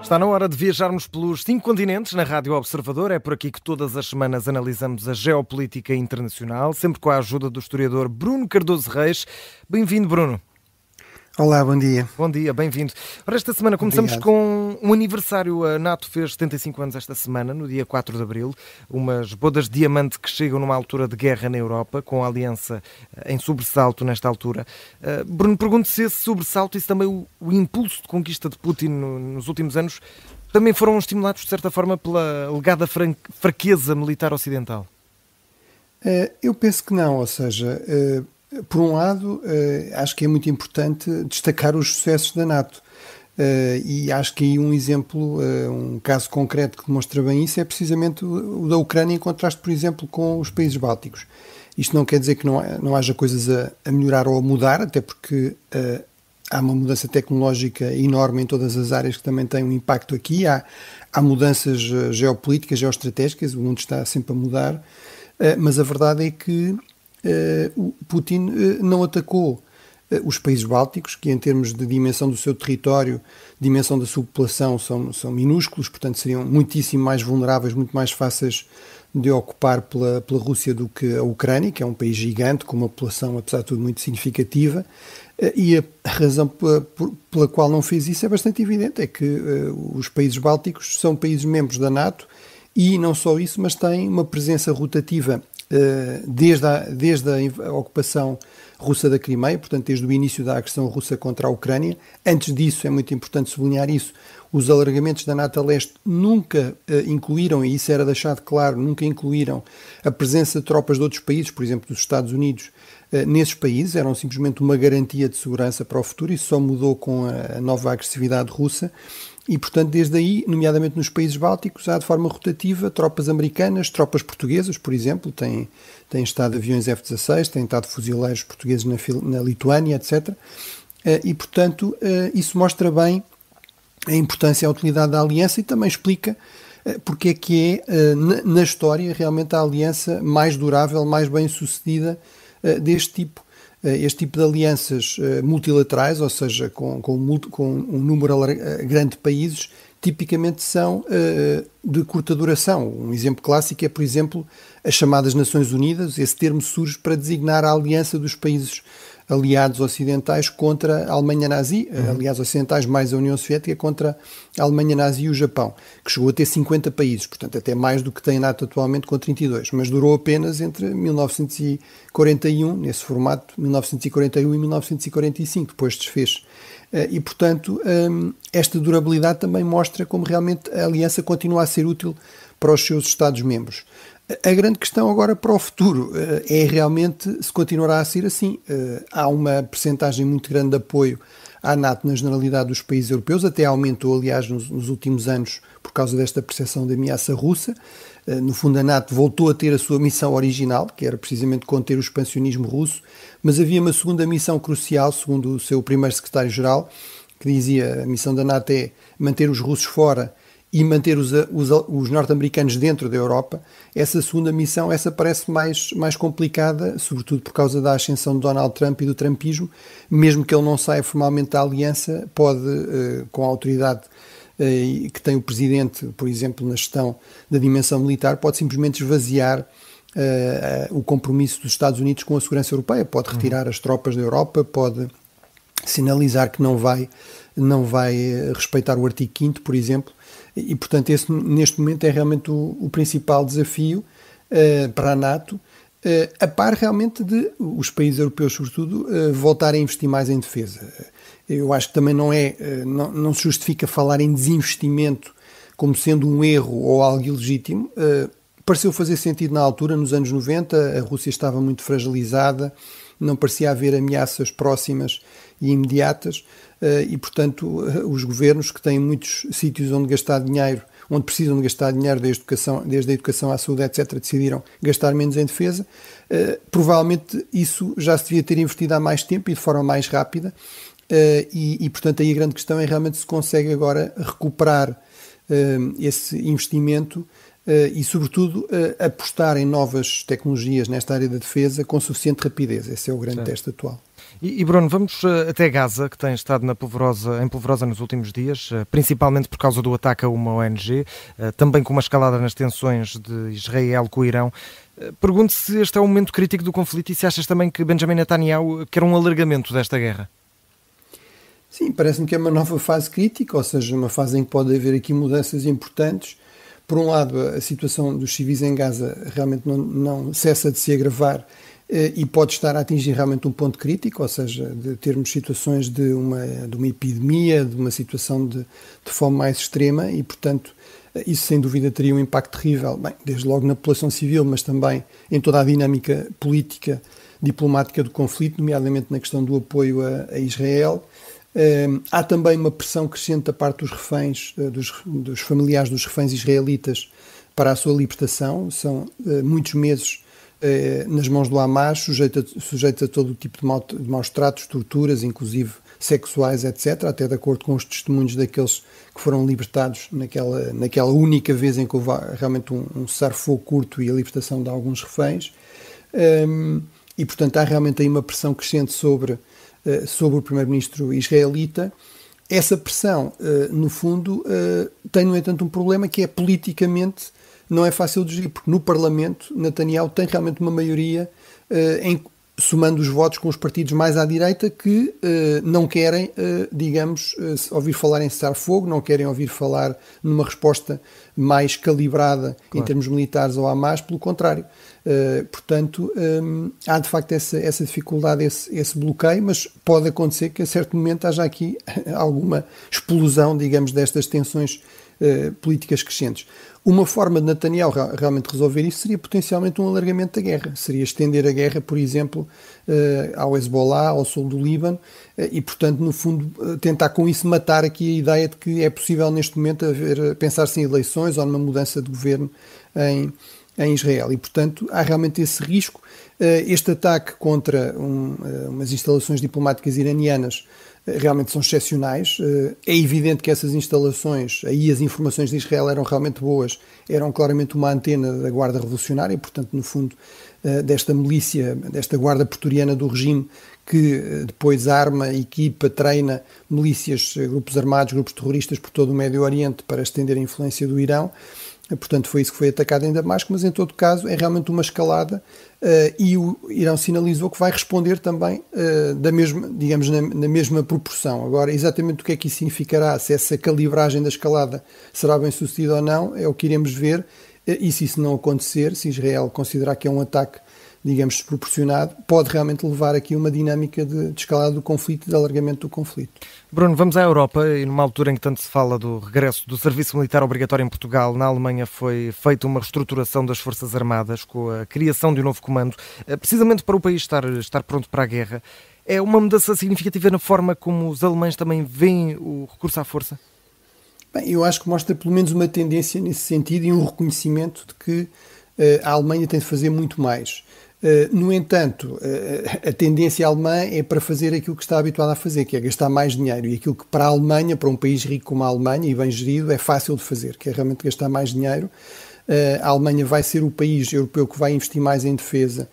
Está na hora de viajarmos pelos 5 continentes na Rádio Observador. É por aqui que todas as semanas analisamos a geopolítica internacional, sempre com a ajuda do historiador Bruno Cardoso Reis. Bem-vindo, Bruno. Olá, bom dia. Bom dia, bem-vindo. Ora, esta semana começamos com um aniversário. A NATO fez 75 anos esta semana, no dia 4 de abril. Umas bodas de diamante que chegam numa altura de guerra na Europa, com a aliança em sobressalto nesta altura. Bruno, pergunto se esse sobressalto e se também o impulso de conquista de Putin nos últimos anos também foram estimulados, de certa forma, pela alegada fraqueza militar ocidental. Eu penso que não, ou seja... Por um lado, acho que é muito importante destacar os sucessos da NATO e acho que aí um exemplo, um caso concreto que demonstra bem isso é precisamente o da Ucrânia em contraste, por exemplo, com os países bálticos. Isto não quer dizer que não haja coisas a melhorar ou a mudar, até porque há uma mudança tecnológica enorme em todas as áreas que também tem um impacto aqui, há mudanças geopolíticas, geoestratégicas, o mundo está sempre a mudar, mas a verdade é que o Putin não atacou os países bálticos, que em termos de dimensão do seu território, dimensão da sua população, são minúsculos, portanto seriam muitíssimo mais vulneráveis, muito mais fáceis de ocupar pela Rússia do que a Ucrânia, que é um país gigante, com uma população, apesar de tudo, muito significativa. E a razão pela qual não fez isso é bastante evidente, é que os países bálticos são países membros da NATO e não só isso, mas têm uma presença rotativa desde a ocupação russa da Crimeia, portanto desde o início da agressão russa contra a Ucrânia. Antes disso, é muito importante sublinhar isso, os alargamentos da NATO a leste nunca incluíram, e isso era deixado claro, nunca incluíram a presença de tropas de outros países, por exemplo dos Estados Unidos, nesses países, eram simplesmente uma garantia de segurança para o futuro. Isso só mudou com a nova agressividade russa. E, portanto, desde aí, nomeadamente nos países bálticos, há de forma rotativa tropas americanas, tropas portuguesas, por exemplo, têm estado aviões F-16, têm estado fuzileiros portugueses na Lituânia, etc. E, portanto, isso mostra bem a importância e a utilidade da aliança e também explica porque é que é, na história, realmente a aliança mais durável, mais bem-sucedida deste tipo. Este tipo de alianças multilaterais, ou seja, com um número grande de países, tipicamente são de curta duração. Um exemplo clássico é, por exemplo, as chamadas Nações Unidas. Esse termo surge para designar a aliança dos países aliados ocidentais contra a Alemanha nazi, aliados ocidentais mais a União Soviética contra a Alemanha nazi e o Japão, que chegou a ter 50 países, portanto até mais do que tem a NATO atualmente com 32, mas durou apenas entre 1941, nesse formato, 1941 e 1945, depois desfez. E, portanto, esta durabilidade também mostra como realmente a aliança continua a ser útil para os seus Estados-membros. A grande questão agora para o futuro é realmente se continuará a ser assim. Há uma percentagem muito grande de apoio à NATO na generalidade dos países europeus, até aumentou, aliás, nos últimos anos por causa desta percepção de ameaça russa. No fundo, a NATO voltou a ter a sua missão original, que era precisamente conter o expansionismo russo, mas havia uma segunda missão crucial, segundo o seu primeiro secretário-geral, que dizia a missão da NATO é manter os russos fora e manter os norte-americanos dentro da Europa. Essa segunda missão, essa parece mais complicada, sobretudo por causa da ascensão de Donald Trump e do trumpismo. Mesmo que ele não saia formalmente da aliança, pode, com a autoridade que tem o presidente, por exemplo, na gestão da dimensão militar, pode simplesmente esvaziar o compromisso dos Estados Unidos com a segurança europeia, pode retirar as tropas da Europa, pode sinalizar que não vai respeitar o artigo 5º, por exemplo. E, portanto, esse neste momento é realmente o principal desafio para a NATO, a par realmente de os países europeus, sobretudo, voltarem a investir mais em defesa. Eu acho que também não se justifica falar em desinvestimento como sendo um erro ou algo ilegítimo. Pareceu fazer sentido na altura, nos anos 90, a Rússia estava muito fragilizada, não parecia haver ameaças próximas e imediatas, e, portanto, os governos que têm muitos sítios onde gastar dinheiro, onde precisam de gastar dinheiro desde a educação à saúde, etc., decidiram gastar menos em defesa. Provavelmente isso já se devia ter investido há mais tempo e de forma mais rápida, e, portanto, aí a grande questão é realmente se consegue agora recuperar esse investimento e, sobretudo, apostar em novas tecnologias nesta área da defesa com suficiente rapidez. Esse é o grande teste atual. E Bruno, vamos até Gaza, que tem estado em polvorosa nos últimos dias, principalmente por causa do ataque a uma ONG, também com uma escalada nas tensões de Israel com o Irão. Pergunto se este é o momento crítico do conflito e se achas também que Benjamin Netanyahu quer um alargamento desta guerra. Sim, parece-me que é uma nova fase crítica, ou seja, uma fase em que pode haver aqui mudanças importantes. Por um lado, a situação dos civis em Gaza realmente não cessa de se agravar e pode estar a atingir realmente um ponto crítico, ou seja, de termos situações de uma epidemia, de uma situação de fome mais extrema e, portanto, isso sem dúvida teria um impacto terrível, bem, desde logo na população civil, mas também em toda a dinâmica política, diplomática do conflito, nomeadamente na questão do apoio a Israel. Há também uma pressão crescente da parte dos reféns, dos familiares dos reféns israelitas para a sua libertação. São muitos meses nas mãos do Hamas, sujeitos a todo o tipo de maus tratos, torturas, inclusive sexuais, etc., até de acordo com os testemunhos daqueles que foram libertados naquela única vez em que houve realmente um cessar-fogo curto e a libertação de alguns reféns. E, portanto, há realmente aí uma pressão crescente sobre o primeiro-ministro israelita. Essa pressão, no fundo, tem, no entanto, um problema que é politicamente não é fácil de gerir, porque no Parlamento Netanyahu tem realmente uma maioria somando os votos com os partidos mais à direita que não querem, ouvir falar em cessar-fogo, não querem ouvir falar numa resposta mais calibrada em termos militares ao Hamas, pelo contrário. Portanto, há de facto essa dificuldade, esse bloqueio, mas pode acontecer que a certo momento haja aqui alguma explosão, digamos, destas tensões políticas crescentes. Uma forma de Netanyahu realmente resolver isso seria potencialmente um alargamento da guerra, seria estender a guerra, por exemplo, ao Hezbollah, ao sul do Líbano, e, portanto, no fundo, tentar com isso matar aqui a ideia de que é possível neste momento pensar-se em eleições ou numa mudança de governo em Israel. E, portanto, há realmente esse risco. Este ataque contra umas instalações diplomáticas iranianas realmente são excepcionais. É evidente que essas instalações, aí as informações de Israel eram realmente boas, eram claramente uma antena da Guarda Revolucionária, e, portanto, no fundo, desta milícia, desta guarda pretoriana do regime, que depois arma, equipa, treina milícias, grupos armados, grupos terroristas por todo o Médio Oriente para estender a influência do Irão. Portanto, foi isso que foi atacado em Damasco, mas em todo caso é realmente uma escalada e o Irão sinalizou que vai responder também na mesma proporção. Agora, exatamente o que é que isso significará, se essa calibragem da escalada será bem sucedida ou não, é o que iremos ver, e se isso não acontecer, se Israel considerar que é um ataque, digamos, desproporcionado, pode realmente levar aqui uma dinâmica de escalada do conflito e de alargamento do conflito. Bruno, vamos à Europa e numa altura em que tanto se fala do regresso do serviço militar obrigatório em Portugal, na Alemanha foi feita uma reestruturação das Forças Armadas com a criação de um novo comando, precisamente para o país estar pronto para a guerra. É uma mudança significativa na forma como os alemães também veem o recurso à força? Bem, eu acho que mostra pelo menos uma tendência nesse sentido e um reconhecimento de que a Alemanha tem de fazer muito mais. No entanto, a tendência alemã é para fazer aquilo que está habituada a fazer, que é gastar mais dinheiro, e aquilo que para a Alemanha, para um país rico como a Alemanha e bem gerido, é fácil de fazer, que é realmente gastar mais dinheiro. A Alemanha vai ser o país europeu que vai investir mais em defesa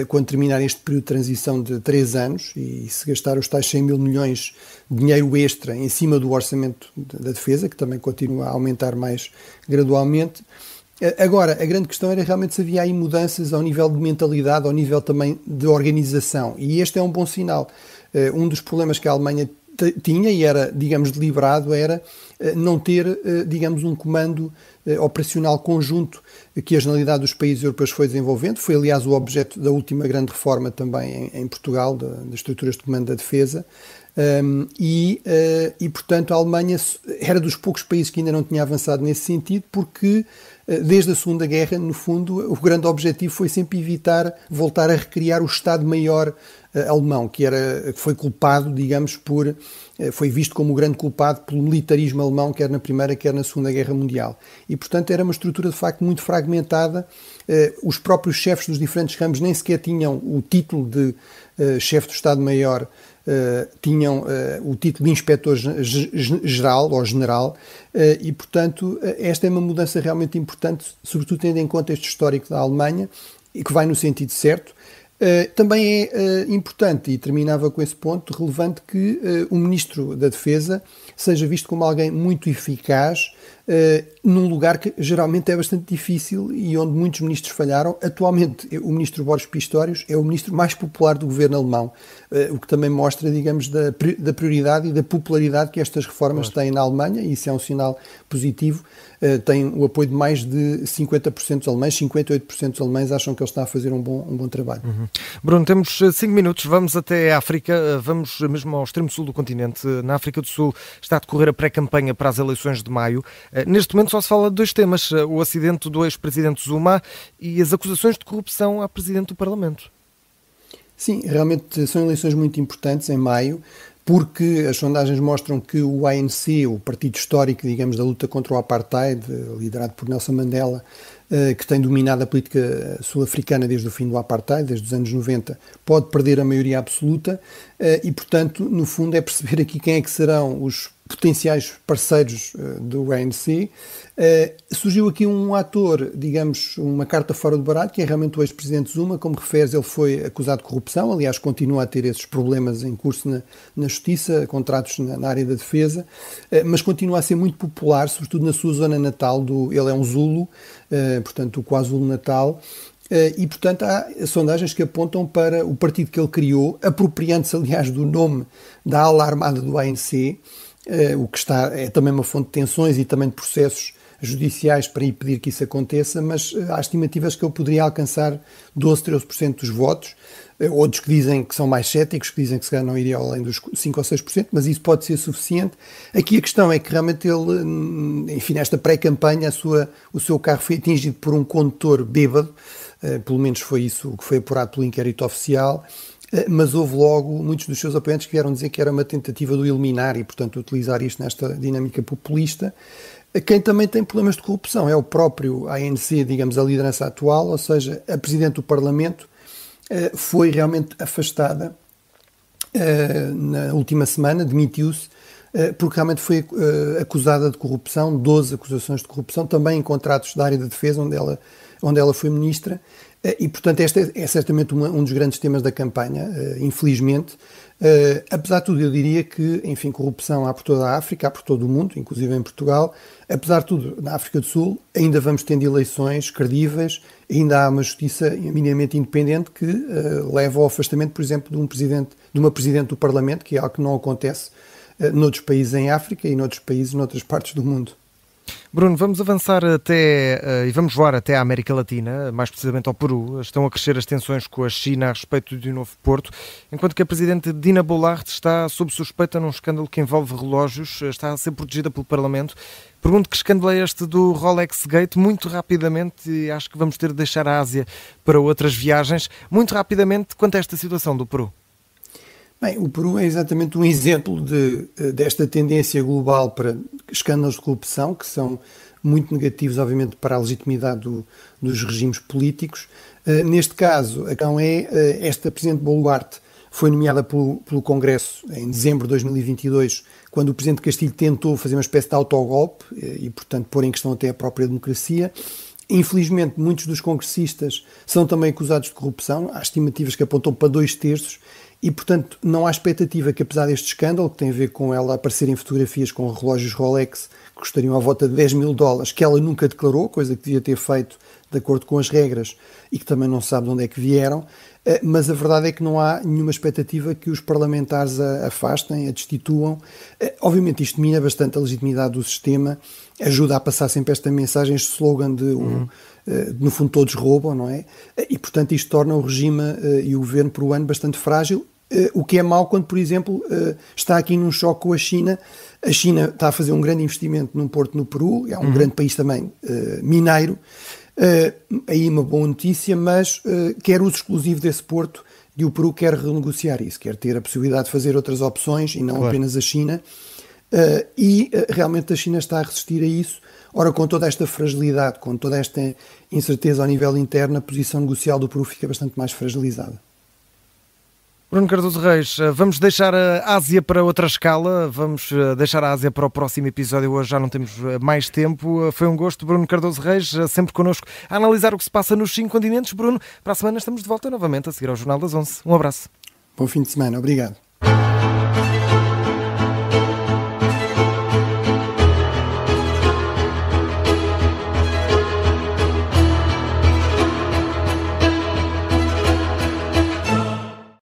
quando terminar este período de transição de 3 anos, e se gastar os tais 100 mil milhões de dinheiro extra em cima do orçamento da defesa, que também continua a aumentar mais gradualmente. Agora, a grande questão era realmente se havia aí mudanças ao nível de mentalidade, ao nível também de organização, e este é um bom sinal. Um dos problemas que a Alemanha tinha, e era, digamos, deliberado, era não ter, digamos, um comando operacional conjunto que a generalidade dos países europeus foi desenvolvendo. Foi, aliás, o objeto da última grande reforma também em Portugal, das estruturas de comando da defesa. E, portanto, a Alemanha era dos poucos países que ainda não tinha avançado nesse sentido, porque desde a Segunda Guerra, no fundo, o grande objetivo foi sempre evitar voltar a recriar o Estado-Maior alemão, que foi culpado, digamos, foi visto como o grande culpado pelo militarismo alemão, quer na Primeira, quer na Segunda Guerra Mundial. E, portanto, era uma estrutura, de facto, muito fragmentada. Os próprios chefes dos diferentes ramos nem sequer tinham o título de chefe do Estado-Maior, tinham o título de inspetor-geral ou general, e, portanto, esta é uma mudança realmente importante, sobretudo tendo em conta este histórico da Alemanha, e que vai no sentido certo. Também é importante, e terminava com esse ponto, relevante que o Ministro da Defesa seja visto como alguém muito eficaz num lugar que geralmente é bastante difícil e onde muitos ministros falharam. Atualmente, o Ministro Boris Pistorius é o ministro mais popular do governo alemão, o que também mostra, digamos, da prioridade e da popularidade que estas reformas têm na Alemanha, e isso é um sinal positivo. Tem o apoio de mais de 50% dos alemães, 58% dos alemães acham que ele está a fazer um bom trabalho. Bruno, temos 5 minutos, vamos até a África, vamos mesmo ao extremo sul do continente. Na África do Sul está a decorrer a pré-campanha para as eleições de maio. Neste momento só se fala de 2 temas, o acidente do ex-presidente Zuma e as acusações de corrupção à presidente do Parlamento. Sim, realmente são eleições muito importantes em maio, porque as sondagens mostram que o ANC, o partido histórico, digamos, da luta contra o apartheid, liderado por Nelson Mandela, que tem dominado a política sul-africana desde o fim do apartheid, desde os anos 90, pode perder a maioria absoluta e, portanto, no fundo é perceber aqui quem é que serão os potenciais parceiros do ANC. Surgiu aqui um ator, digamos, uma carta fora do baralho, que é realmente o ex-presidente Zuma. Como referes, ele foi acusado de corrupção, aliás, continua a ter esses problemas em curso na justiça, contratos na área da defesa, mas continua a ser muito popular, sobretudo na sua zona natal, ele é um Zulu, portanto o KwaZulu-Natal, e portanto há sondagens que apontam para o partido que ele criou, apropriando-se aliás do nome da ala armada do ANC, o que é também uma fonte de tensões e também de processos judiciais para impedir que isso aconteça, mas há estimativas que ele poderia alcançar 12, 13% dos votos. Outros que dizem que são mais céticos, que dizem que se calhar não iria além dos 5 ou 6%, mas isso pode ser suficiente. Aqui a questão é que realmente ele, enfim, nesta pré-campanha, o seu carro foi atingido por um condutor bêbado, pelo menos foi isso que foi apurado pelo inquérito oficial, mas houve logo muitos dos seus apoiantes que vieram dizer que era uma tentativa de o eliminar e, portanto, utilizar isto nesta dinâmica populista. Quem também tem problemas de corrupção é o próprio ANC, digamos, a liderança atual, ou seja, a Presidente do Parlamento foi realmente afastada na última semana, demitiu-se, porque realmente foi acusada de corrupção, 12 acusações de corrupção, também em contratos da área da defesa, onde ela foi ministra, e portanto este é certamente um dos grandes temas da campanha, infelizmente. Apesar de tudo, eu diria que, enfim, corrupção há por toda a África, há por todo o mundo, inclusive em Portugal. Apesar de tudo, na África do Sul ainda vamos tendo eleições credíveis, ainda há uma justiça minimamente independente que leva ao afastamento, por exemplo, de uma presidente do Parlamento, que é algo que não acontece noutros países em África e noutros países, noutras partes do mundo. Bruno, vamos avançar e vamos voar até a América Latina, mais precisamente ao Peru. Estão a crescer as tensões com a China a respeito de um novo porto, enquanto que a presidente Dina Boluarte está sob suspeita num escândalo que envolve relógios, está a ser protegida pelo Parlamento. Pergunto que escândalo é este do Rolex Gate, muito rapidamente, e acho que vamos ter de deixar a Ásia para outras viagens. Muito rapidamente, quanto a esta situação do Peru? Bem, o Peru é exatamente um exemplo desta tendência global para escândalos de corrupção, que são muito negativos, obviamente, para a legitimidade dos regimes políticos. Neste caso, a questão esta Presidente Boluarte foi nomeada pelo Congresso em dezembro de 2022, quando o Presidente Castilho tentou fazer uma espécie de autogolpe e, portanto, pôr em questão até a própria democracia. Infelizmente, muitos dos congressistas são também acusados de corrupção. Há estimativas que apontam para 2/3. E, portanto, não há expectativa que, apesar deste escândalo, que tem a ver com ela aparecer em fotografias com relógios Rolex que custariam à volta de $10.000, que ela nunca declarou, coisa que devia ter feito de acordo com as regras e que também não se sabe de onde é que vieram, mas a verdade é que não há nenhuma expectativa que os parlamentares a afastem, a destituam. Obviamente isto mina bastante a legitimidade do sistema, ajuda a passar sempre esta mensagem, este slogan no fundo todos roubam, não é? E portanto isto torna o regime e o governo peruano bastante frágil, o que é mau quando, por exemplo, está aqui num choque com a China. A China está a fazer um grande investimento num porto no Peru, é um grande país também mineiro, aí uma boa notícia, mas quer uso exclusivo desse porto e o Peru quer renegociar isso, quer ter a possibilidade de fazer outras opções e não apenas a China, e realmente a China está a resistir a isso. Ora, com toda esta fragilidade, com toda esta incerteza ao nível interno, a posição negocial do Peru fica bastante mais fragilizada. Bruno Cardoso Reis, vamos deixar a Ásia para outra escala, vamos deixar a Ásia para o próximo episódio, hoje já não temos mais tempo. Foi um gosto, Bruno Cardoso Reis, sempre connosco a analisar o que se passa nos 5 continentes. Bruno, para a semana estamos de volta novamente a seguir ao Jornal das 11. Um abraço. Bom fim de semana, obrigado.